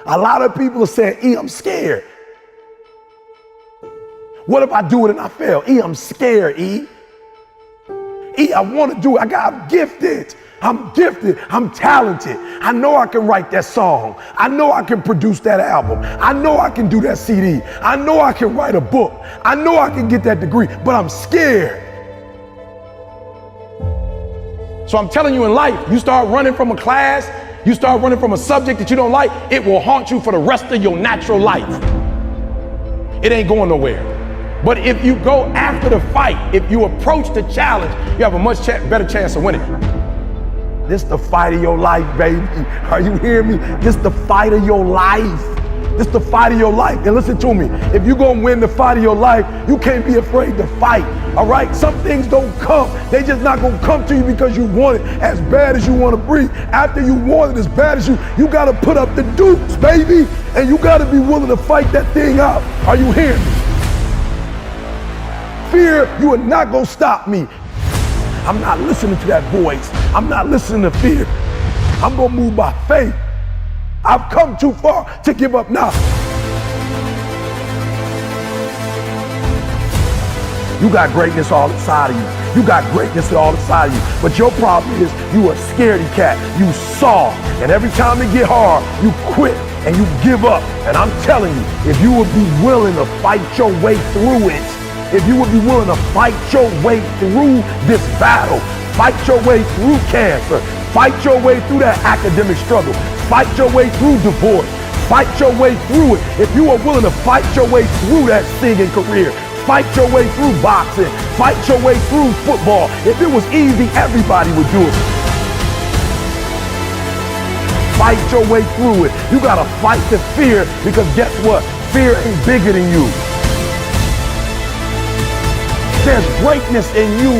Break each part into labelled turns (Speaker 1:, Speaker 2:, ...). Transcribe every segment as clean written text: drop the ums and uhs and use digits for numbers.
Speaker 1: A lot of people are saying, E, I'm scared. What if I do it and I fail? E, I'm scared, E. E, I want to do it. I'm gifted. I'm gifted. I'm talented. I know I can write that song. I know I can produce that album. I know I can do that CD. I know I can write a book. I know I can get that degree, but I'm scared. So I'm telling you, in life, you start running from a class, you start running from a subject that you don't like, it will haunt you for the rest of your natural life. It ain't going nowhere. But if you go after the fight, if you approach the challenge, you have a much better chance of winning. This the fight of your life, baby. Are you hearing me? This the fight of your life. This the fight of your life. And listen to me, if you're gonna win the fight of your life, you can't be afraid to fight, all right? Some things don't come. They just not gonna come to you because you want it as bad as you wanna breathe. After you want it as bad as you gotta put up the dukes, baby. And you gotta be willing to fight that thing out. Are you hearing me? Fear, you are not gonna stop me. I'm not listening to that voice. I'm not listening to fear. I'm gonna move by faith. I've come too far to give up now. You got greatness all inside of you. You got greatness all inside of you. But your problem is you a scaredy cat. You soft. And every time it get hard, you quit and you give up. And I'm telling you, if you would be willing to fight your way through it, if you would be willing to fight your way through this battle, fight your way through cancer, fight your way through that academic struggle, fight your way through divorce, fight your way through it. If you are willing to fight your way through that singing career, fight your way through boxing, fight your way through football. If it was easy, everybody would do it. Fight your way through it. You gotta fight the fear, because guess what? Fear ain't bigger than you. There's greatness in you.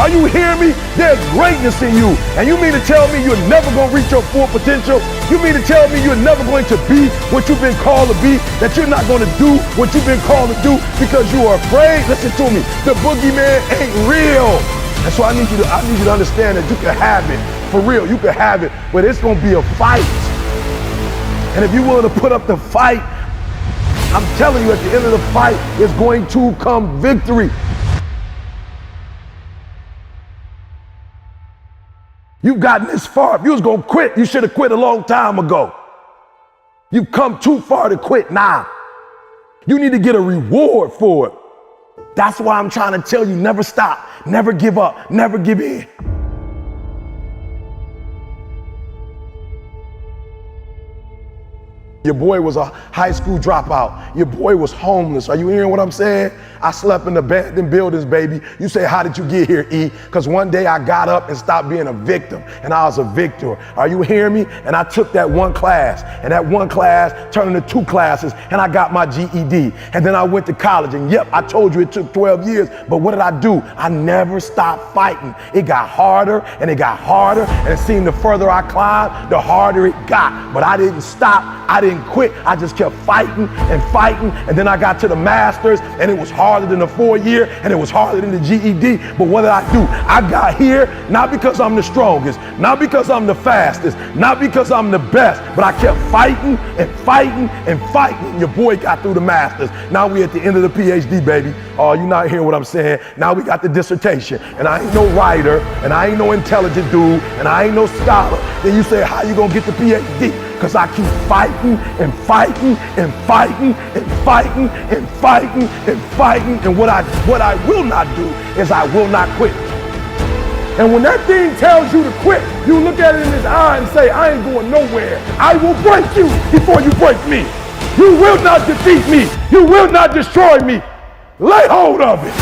Speaker 1: Are you hearing me? There's greatness in you. And you mean to tell me you're never going to reach your full potential? You mean to tell me you're never going to be what you've been called to be? That you're not going to do what you've been called to do because you are afraid? Listen to me. The boogeyman ain't real. And so I need you to understand that you can have it. For real, you can have it. But it's going to be a fight. And if you're willing to put up the fight, I'm telling you, at the end of the fight, it's going to come victory. You've gotten this far. If you was gonna quit, you should have quit a long time ago. You've come too far to quit now. You need to get a reward for it. That's why I'm trying to tell you, never stop, never give up, never give in. Your boy was a high school dropout. Your boy was homeless. Are you hearing what I'm saying? I slept in abandoned buildings, baby. You say, how did you get here, E? Because one day I got up and stopped being a victim, and I was a victor. Are you hearing me? And I took that one class, and that one class turned into 2 classes, and I got my GED. And then I went to college, and yep, I told you it took 12 years, but what did I do? I never stopped fighting. It got harder, and it got harder, and it seemed the further I climbed, the harder it got. But I didn't stop. I didn't quit. I just kept fighting and fighting, and then I got to the master's, and it was harder than the 4-year, and it was harder than the GED. But what did I do? I got here not because I'm the strongest, not because I'm the fastest, not because I'm the best, but I kept fighting and fighting and fighting, and your boy got through the master's. Now we at the end of the PhD, baby. Oh, you not hearing what I'm saying? Now we got the dissertation, and I ain't no writer, and I ain't no intelligent dude, and I ain't no scholar. Then you say, how you gonna get the PhD? Because I keep fighting and fighting and fighting and fighting and fighting and fighting. And what I will not do is I will not quit. And when that thing tells you to quit, you look at it in his eye and say, I ain't going nowhere. I will break you before you break me. You will not defeat me. You will not destroy me. Lay hold of it.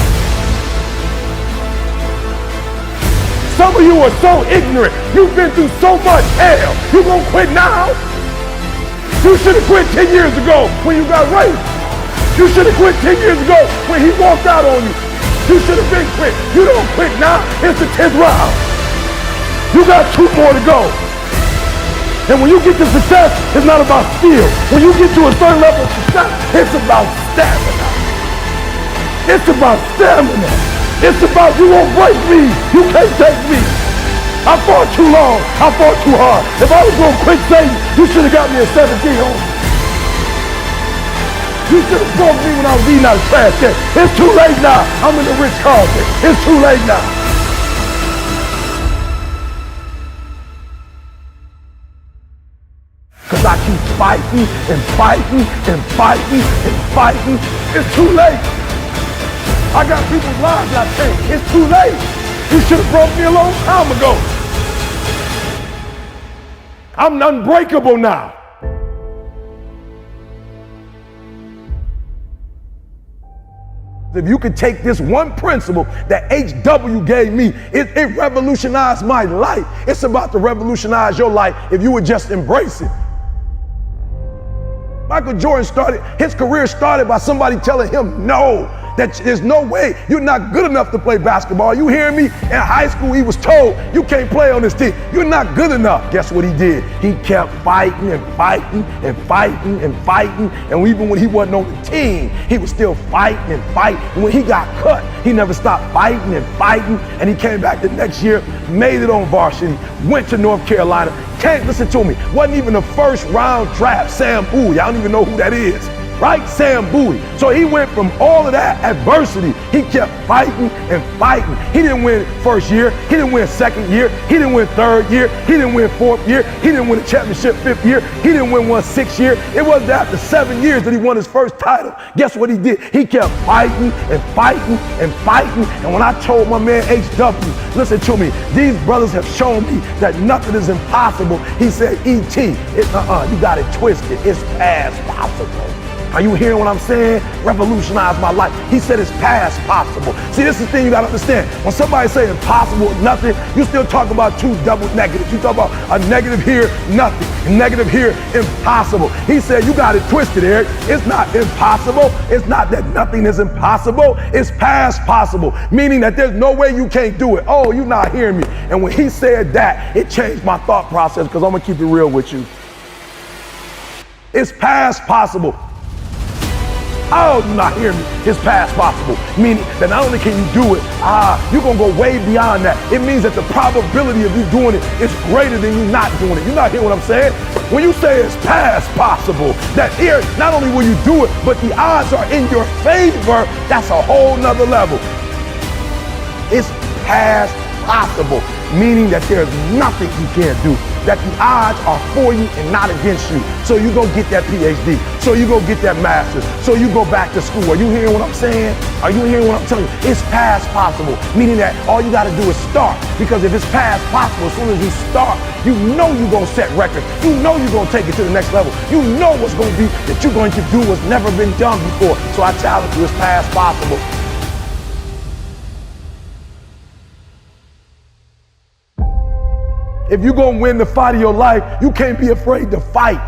Speaker 1: Some of you are so ignorant. You've been through so much hell. You gonna quit now? You should have quit 10 years ago when you got raped. You should have quit 10 years ago when he walked out on you. You should have been quit. You don't quit now. It's the 10th round. You got 2 more to go. And when you get to success, it's not about skill. When you get to a certain level of success, it's about stamina. It's about stamina. It's about you won't break me. You can't take me. I fought too long. I fought too hard. If I was going to quit Satan, you should have got me a 17 on. You should have broke me when I was eating out of trash can. It's too late now. I'm in the Ritz-Carlton. It's too late now. Because I keep fighting and fighting and fighting and fighting. It's too late. I got people's lives I changed. It's too late. You should have broke me a long time ago. I'm unbreakable now. If you could take this one principle that HW gave me, it revolutionized my life. It's about to revolutionize your life if you would just embrace it. Michael Jordan his career started by somebody telling him no, that there's no way, you're not good enough to play basketball. You hear me? In high school, he was told, you can't play on this team. You're not good enough. Guess what he did? He kept fighting and fighting and fighting and fighting. And even when he wasn't on the team, he was still fighting and fighting. And when he got cut, he never stopped fighting and fighting. And he came back the next year, made it on varsity, went to North Carolina. Listen to me, wasn't even a first round draft. Sam Bowie, I don't even know who that is, right? Sam Bowie. So he went from all of that adversity. He kept fighting and fighting. He didn't win first year. He didn't win second year. He didn't win third year. He didn't win fourth year. He didn't win a championship fifth year. He didn't win one sixth year. It wasn't after 7 years that he won his first title. Guess what he did? He kept fighting and fighting and fighting. And when I told my man HW, listen to me, these brothers have shown me that nothing is impossible. He said, E.T., you got it twisted. It's past possible. Are you hearing what I'm saying? Revolutionize my life. He said it's past possible. See, this is the thing you gotta understand. When somebody say impossible, nothing, you still talk about two double negatives. You talk about a negative here, nothing. A negative here, impossible. He said you got it twisted, Eric. It's not impossible. It's not that nothing is impossible. It's past possible, meaning that there's no way you can't do it. Oh, you're not hearing me. And when he said that, it changed my thought process, because I'm gonna keep it real with you. It's past possible. Oh, you're not hearing me. It's past possible. Meaning that not only can you do it, you're going to go way beyond that. It means that the probability of you doing it is greater than you not doing it. You're not hearing what I'm saying? When you say it's past possible, that here, not only will you do it, but the odds are in your favor. That's a whole nother level. It's past possible, meaning that there's nothing you can't do. That the odds are for you and not against you. So you go get that PhD. So you go get that master's. So you go back to school. Are you hearing what I'm saying? Are you hearing what I'm telling you? It's past possible, meaning that all you got to do is start. Because if it's past possible, as soon as you start, you know you're going to set records. You know you're going to take it to the next level. You know what's going to be that you're going to do what's never been done before. So I challenge you, it's past possible. If you're going to win the fight of your life, you can't be afraid to fight.